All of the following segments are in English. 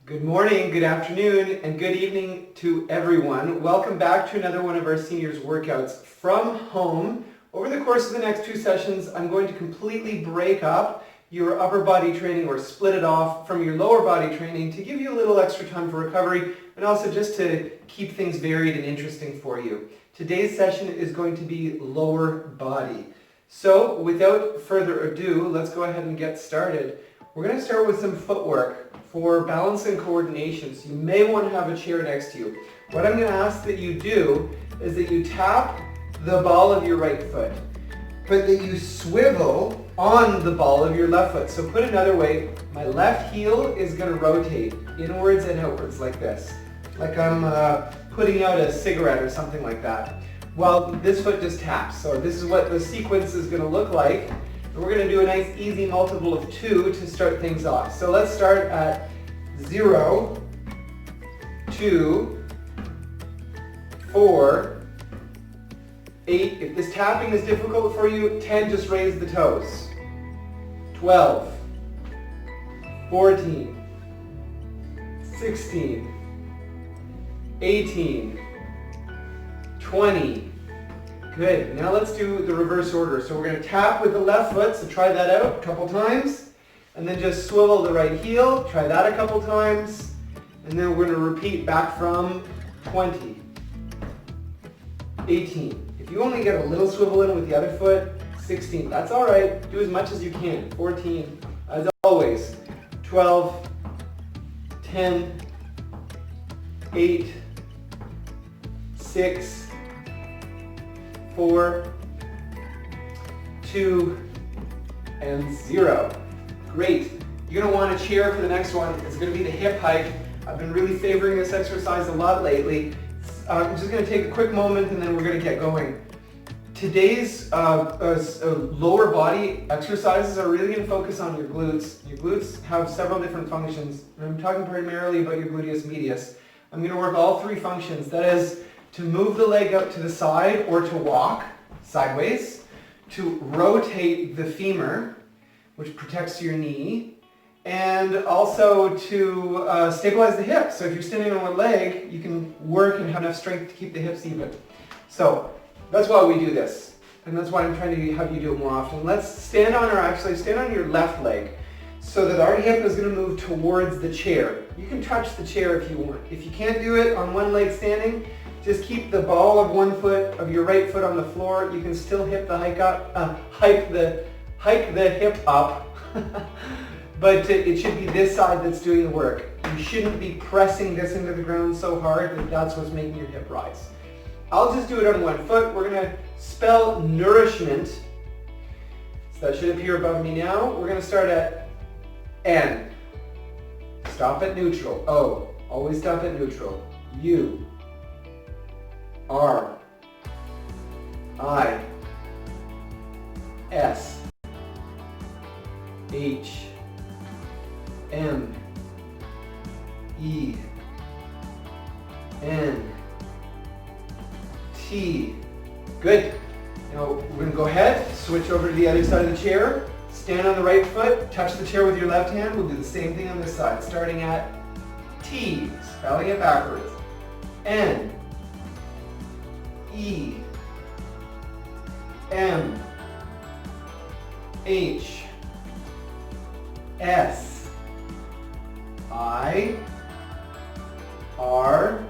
Good morning, good afternoon, and good evening to everyone. Welcome back to another one of our seniors workouts from home. Over the course of the next two sessions, I'm going to completely break up your upper body training or split it off from your lower body training to give you a little extra time for recovery and also just to keep things varied and interesting for you. Today's session is going to be lower body. So without further ado, let's go ahead and get started. We're going to start with some footwork for balance and coordination. So you may want to have a chair next to you. What I'm going to ask that you do is that you tap the ball of your right foot, but that you swivel on the ball of your left foot. So put another way, my left heel is going to rotate inwards and outwards like this, like I'm putting out a cigarette or something like that, while this foot just taps. So this is what the sequence is going to look like. And we're going to do a nice easy multiple of 2 to start things off. So let's start at 0, 2, 4, 8. If this tapping is difficult for you, 10, just raise the toes. 12, 14, 16, 18, 20. Good. Now let's do the reverse order. So we're going to tap with the left foot, so try that out a couple times. And then just swivel the right heel, try that a couple times. And then we're going to repeat back from 20, 18. If you only get a little swivel in with the other foot, 16. That's all right. Do as much as you can. 14. As always, 12, 10, 8, 6, 4, 2, and 0. Great. You're going to want a chair for the next one. It's going to be the hip hike. I've been really favoring this exercise a lot lately. I'm just going to take a quick moment and then we're going to get going. Today's lower body exercises are really going to focus on your glutes. Your glutes have several different functions. I'm talking primarily about your gluteus medius. I'm going to work all three functions. That is, to move the leg out to the side or to walk sideways, to rotate the femur, which protects your knee, and also to stabilize the hips. So if you're standing on one leg, you can work and have enough strength to keep the hips even. So that's why we do this, and that's why I'm trying to have you do it more often. Let's stand on your left leg so that our hip is going to move towards the chair. You can touch the chair if you want. If you can't do it on one leg standing, just keep the ball of one foot of your right foot on the floor. You can still hike the hip up, but it should be this side that's doing the work. You shouldn't be pressing this into the ground so hard that that's what's making your hip rise. I'll just do it on one foot. We're going to spell nourishment. So that should appear above me now. We're going to start at N. Stop at neutral. O. Always stop at neutral. U. R, I, S, H, M, E, N, T. Good. Now we're going to go ahead, switch over to the other side of the chair, stand on the right foot, touch the chair with your left hand. We'll do the same thing on this side, starting at T, spelling it backwards, N, E, M, H, S, I, R,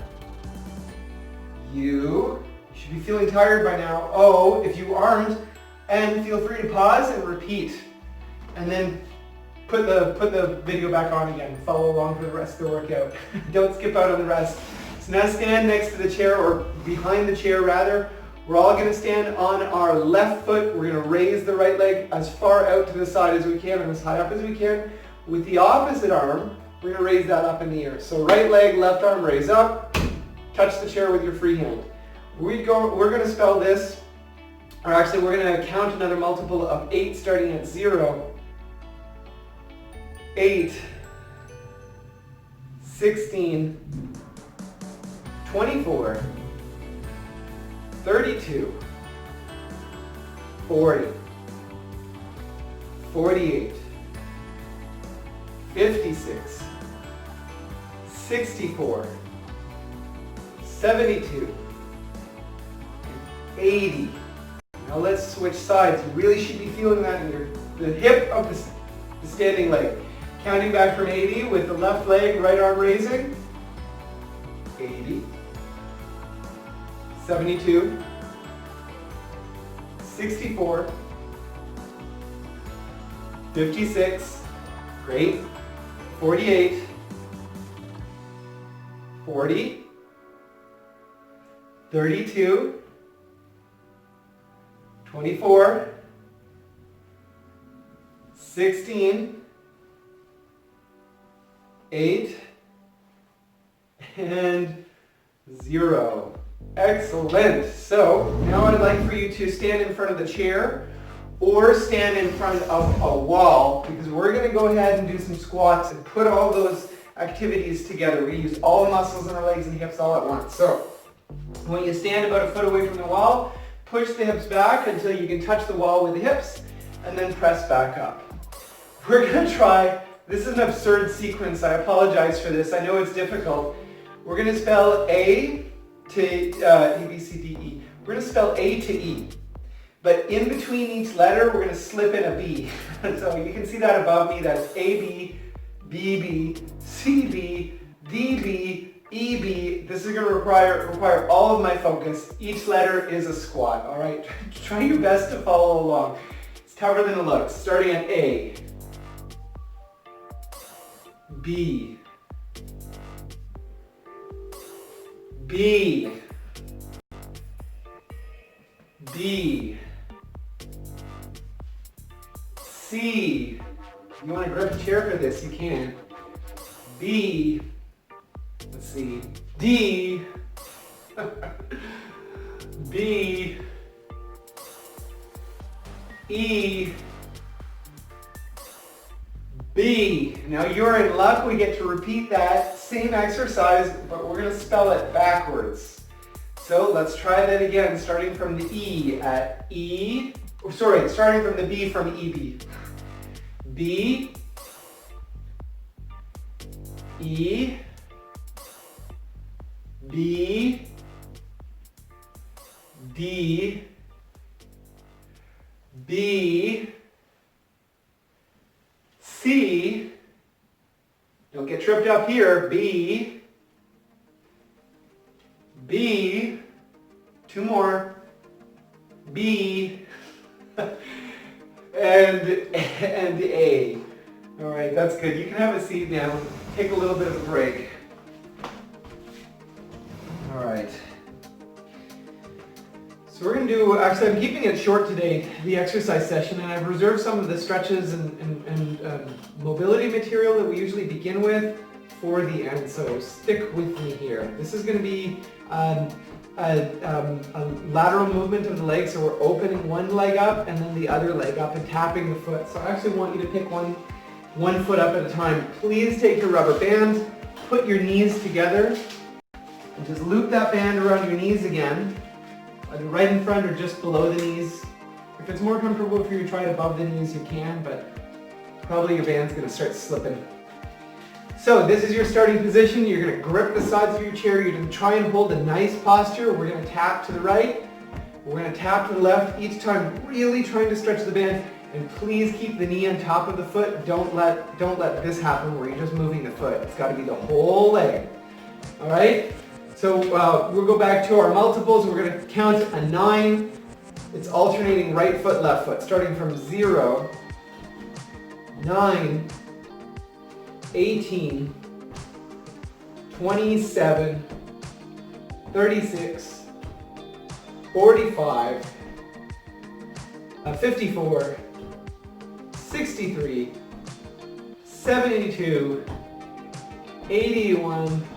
U, you should be feeling tired by now, O, if you aren't, and feel free to pause and repeat. And then put the video back on again. Follow along for the rest of the workout. Don't skip out on the rest. So now stand next to the chair, or behind the chair rather. We're all going to stand on our left foot. We're going to raise the right leg as far out to the side as we can and as high up as we can. With the opposite arm, we're going to raise that up in the air. So right leg, left arm, raise up. Touch the chair with your free hand. We're going to spell this, or actually we're going to count another multiple of 8 starting at 0. 8, 16, 24, 32, 40, 48, 56, 64, 72, 80. Now let's switch sides. You really should be feeling that in the hip of the standing leg. Counting back from 80 with the left leg, right arm raising. 80, 72, 64, 56, great, 48, 40, 32, 24, 16, 8, and 0. Excellent. So now I'd like for you to stand in front of the chair or stand in front of a wall, because we're going to go ahead and do some squats and put all those activities together. We use all the muscles in our legs and hips all at once. So when you stand about a foot away from the wall, push the hips back until you can touch the wall with the hips, and then press back up. We're going to try, this is an absurd sequence, I apologize for this, I know it's difficult. We're going to spell A to E, B, C, D, E. We're going to spell A to E. But in between each letter, we're going to slip in a B. So you can see that above me, that's A, B, B, B, C, B, D, B, E, B. This is going to require all of my focus. Each letter is a squat, all right? Try your best to follow along. It's tougher than it looks. Starting at A, B, B, D, C. You want to grab a chair for this, you can. B, let's see, D, B, E, B. Now you're in luck, we get to repeat that same exercise, but we're going to spell it backwards. So let's try that again, starting from the E at E, starting from the B from EB. B, E, B, D, B, C, don't get tripped up here, B, B, two more, B, and A. All right, that's good. You can have a seat now. Take a little bit of a break. All right. So we're going to do, actually I'm keeping it short today, the exercise session, and I've reserved some of the stretches and mobility material that we usually begin with for the end, so stick with me here. This is going to be a lateral movement of the leg, so we're opening one leg up and then the other leg up and tapping the foot. So I actually want you to pick one foot up at a time. Please take your rubber band, put your knees together, and just loop that band around your knees again, either right in front or just below the knees. If it's more comfortable for you to try it above the knees, you can, but probably your band's going to start slipping. So this is your starting position. You're going to grip the sides of your chair. You're going to try and hold a nice posture. We're going to tap to the right. We're going to tap to the left each time, really trying to stretch the band. And please keep the knee on top of the foot. Don't let this happen where you're just moving the foot. It's got to be the whole leg. All right? So we'll go back to our multiples. We're going to count a 9. It's alternating right foot, left foot, starting from 0, 9, 18, 27, 36, 45, 54, 63, 72, 81,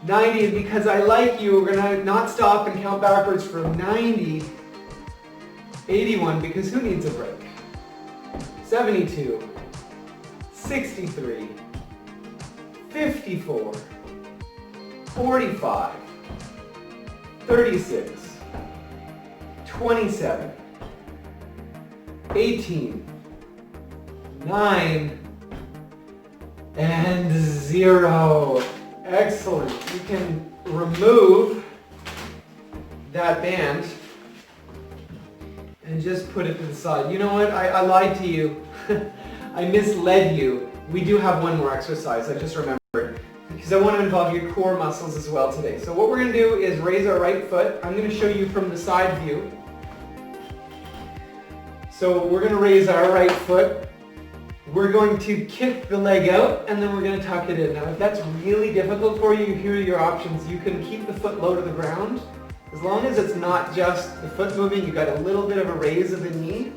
90, and because I like you, we're going to not stop and count backwards from 90, 81, because who needs a break? 72, 63, 54, 45, 36, 27, 18, 9, and 0. Excellent. You can remove that band and just put it to the side. You know what? I lied to you. I misled you. We do have one more exercise, I just remembered, because I want to involve your core muscles as well today. So what we're going to do is raise our right foot. I'm going to show you from the side view. So we're going to raise our right foot. We're going to kick the leg out, and then we're going to tuck it in. Now, if that's really difficult for you, here are your options. You can keep the foot low to the ground. As long as it's not just the foot moving, you got a little bit of a raise of the knee.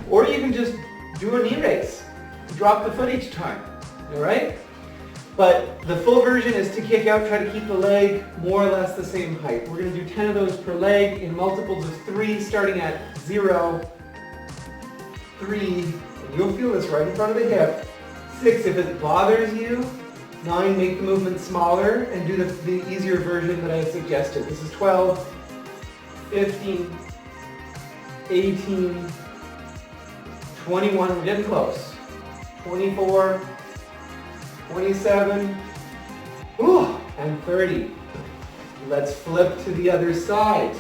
Or you can just do a knee raise. Drop the foot each time, all right? But the full version is to kick out, try to keep the leg more or less the same height. We're going to do 10 of those per leg in multiples of 3, starting at 0, 3, you'll feel this right in front of the hip. 6, if it bothers you. 9, make the movement smaller and do the easier version that I suggested. This is 12, 15, 18, 21, we're getting close. 24, 27, and 30. Let's flip to the other side.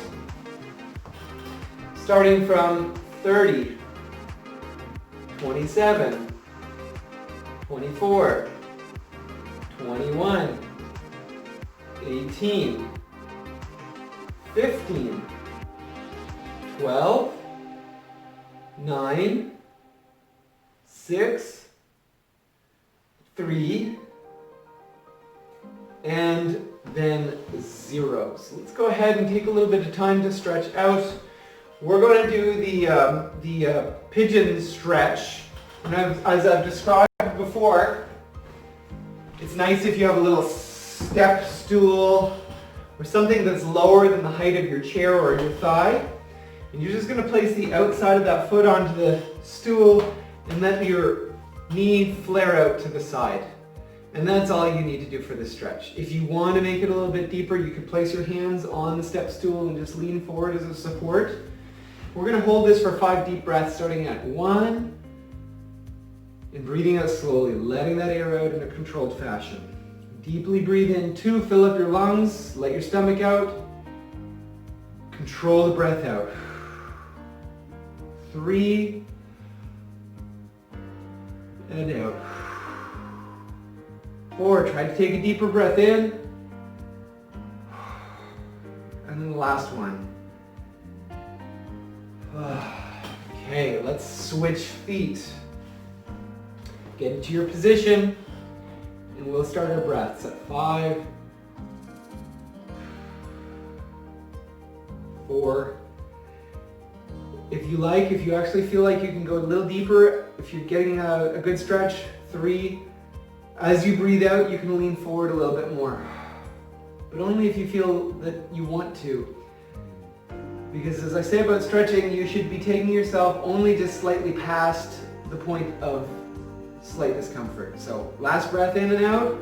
Starting from 30, 27, 24, 21, 18, 15, 12, 9, 6, 3, and then 0. So let's go ahead and take a little bit of time to stretch out. We're going to do the pigeon stretch. And as I've described before, it's nice if you have a little step stool or something that's lower than the height of your chair or your thigh. And you're just going to place the outside of that foot onto the stool and let your knee flare out to the side. And that's all you need to do for this stretch. If you want to make it a little bit deeper, you can place your hands on the step stool and just lean forward as a support. We're going to hold this for 5 deep breaths, starting at 1, and breathing out slowly, letting that air out in a controlled fashion. Deeply breathe in. 2, fill up your lungs, let your stomach out. Control the breath out. 3, and out. 4, try to take a deeper breath in. And then the last one. Okay, let's switch feet. Get into your position, and we'll start our breaths at 5, 4. If you actually feel like you can go a little deeper, if you're getting a good stretch, 3. As you breathe out, you can lean forward a little bit more, but only if you feel that you want to. Because as I say about stretching, you should be taking yourself only just slightly past the point of slight discomfort. So last breath in and out,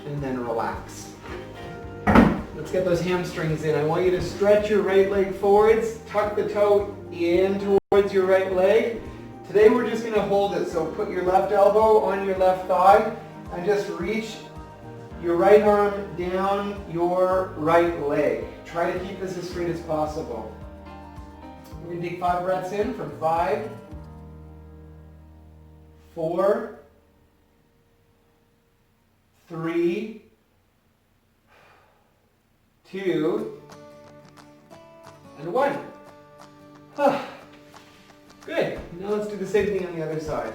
and then relax. Let's get those hamstrings in. I want you to stretch your right leg forwards, tuck the toe in towards your right leg. Today we're just going to hold it, so put your left elbow on your left thigh and just reach your right arm down your right leg. Try to keep this as straight as possible. We're going to take 5 breaths in from 5, 4, 3, 2, and 1. Good. Now let's do the same thing on the other side.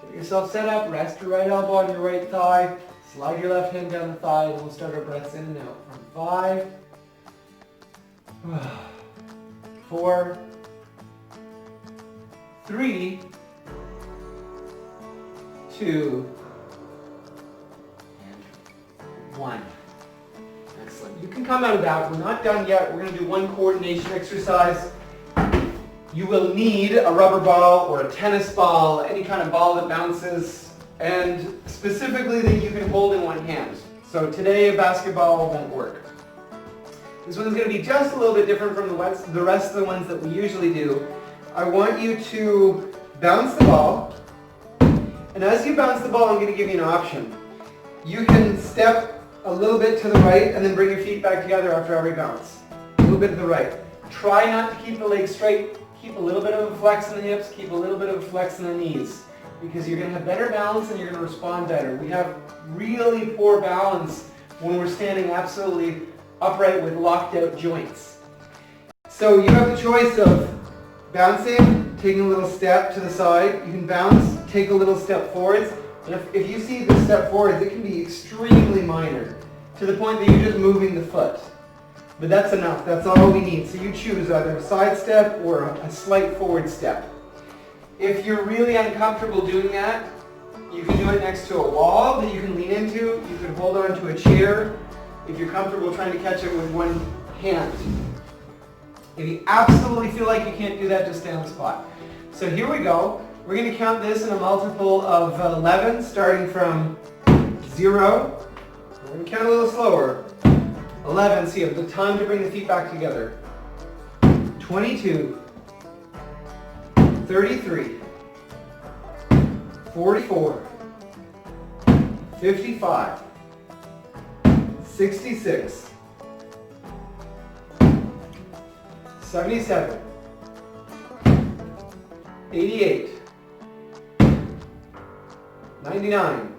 Get yourself set up, rest your right elbow on your right thigh, slide your left hand down the thigh, and we'll start our breaths in and out. From 5, 4, 3, 2, and 1. Excellent. You can come out of that. We're not done yet. We're going to do one coordination exercise. You will need a rubber ball or a tennis ball, any kind of ball that bounces, and specifically that you can hold in one hand. So today a basketball won't work. This one's going to be just a little bit different from the rest of the ones that we usually do. I want you to bounce the ball, and as you bounce the ball, I'm going to give you an option. You can step a little bit to the right and then bring your feet back together after every bounce. A little bit to the right. Try not to keep the legs straight. Keep a little bit of a flex in the hips. Keep a little bit of a flex in the knees, because you're going to have better balance and you're going to respond better. We have really poor balance when we're standing absolutely upright with locked out joints. So you have the choice of bouncing, taking a little step to the side. You can bounce, take a little step forwards. And if you see the step forwards, it can be extremely minor, to the point that you're just moving the foot. But that's enough. That's all we need. So you choose either a side step or a slight forward step. If you're really uncomfortable doing that, you can do it next to a wall that you can lean into. You can hold on to a chair if you're comfortable trying to catch it with one hand. If you absolutely feel like you can't do that, just stay on the spot. So here we go. We're going to count this in a multiple of 11, starting from 0. We're going to count a little slower. 11, so you have the time to bring the feet back together. 22, 33, 44, 55, 66, 77, 88, 99,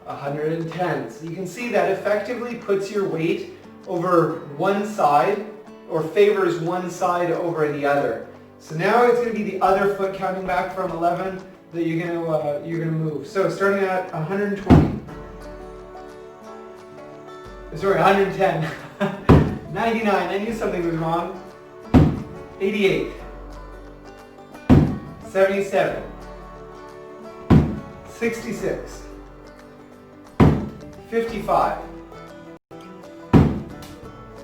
110. So you can see that effectively puts your weight over one side, or favors one side over the other. So now it's going to be the other foot counting back from 11 that you're going to move. So starting at 120. Sorry, 110. 99. I knew something was wrong. 88. 77. 66. 55,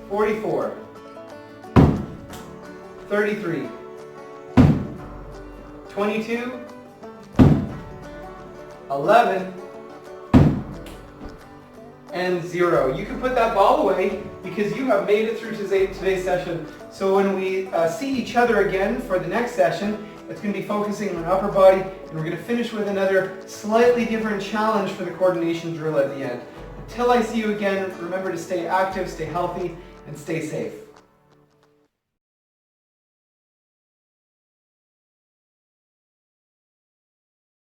44, 33, 22, 11, and 0. You can put that ball away because you have made it through today's session. So when we see each other again for the next session, it's going to be focusing on upper body, and we're going to finish with another slightly different challenge for the coordination drill at the end. Until I see you again, remember to stay active, stay healthy, and stay safe.